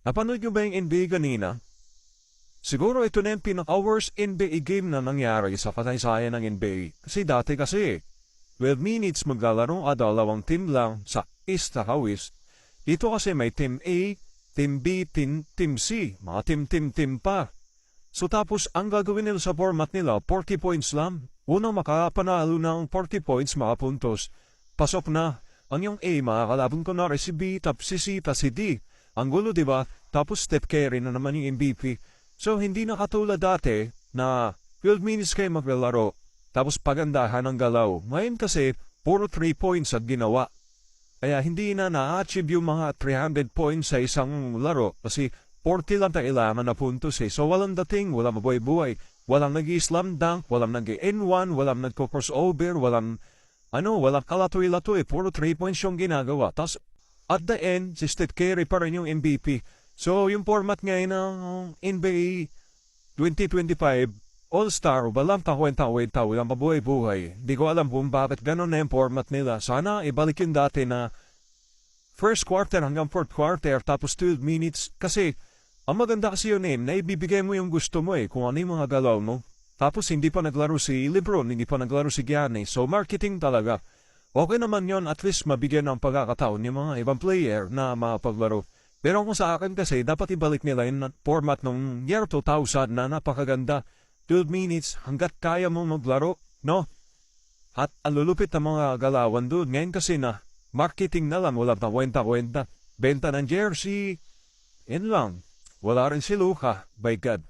Napanood nyo ba yung NBA kanina? Siguro ito na yung pinaka-worst NBA game na nangyari sa kasaysayan ng NBA. Kasi dati 12 minutes maglalaro dalawang team lang sa East at West. Dito kasi may Team A, Team B, Team C, mga team pa. So tapos ang gagawin nila sa format nila, 40 points lang. Unang makapanalo ng 40 points, mga puntos. Pasok na. Ang yung A, makakalaban ko na si B, tapos si C, tapos si D. Ang gulo, diba? Tapos Steph Curry na naman yung MVP. So hindi na katulad dati na 12 minutes kayo maglalaro. Tapos pagandahan ang galaw. Ngayon kasi, puro 3 points at ginawa. Kaya hindi na na-achieve yung mga 300 points sa isang laro. Kasi 40 lang kailangan na puntos eh. So walang dating, walang mabuhay-buhay. Walang nag-i-slam dunk, walang nag-i-N1, walang nagko-crossover, walang kalatoy-latoy. Puro 3 points yung ginagawa. Tapos at the end, si Steph Curry pa rin yung MVP. So yung format ngayon ng NBA 2025, All-Star, walang takwenta-kwenta, walang mabuhay-buhay. Di ko alam kung bakit ganun na yung format nila. Sana ibalik yung dati na first quarter hanggang fourth quarter, tapos 12 minutes. Kasi, ang maganda kasi yun na ibibigay mo yung gusto mo kung ano yung mga galaw mo. Tapos hindi pa naglaro si LeBron, hindi pa naglaro si Giannis. So marketing talaga. Okay naman yon, at least mabigyan ng pagkakataon yung mga ibang player na mapaglaro. Pero kung sa akin kasi, dapat ibalik nila yung format ng year 2000 na napakaganda. 12 minutes hanggat kaya mo maglaro, no? At ang lulupit ng mga galawan doon. Ngayon kasi na, marketing na lang, wala na kwenta-kwenta. Benta ng jersey, yan lang. Wala rin si Luka, by God.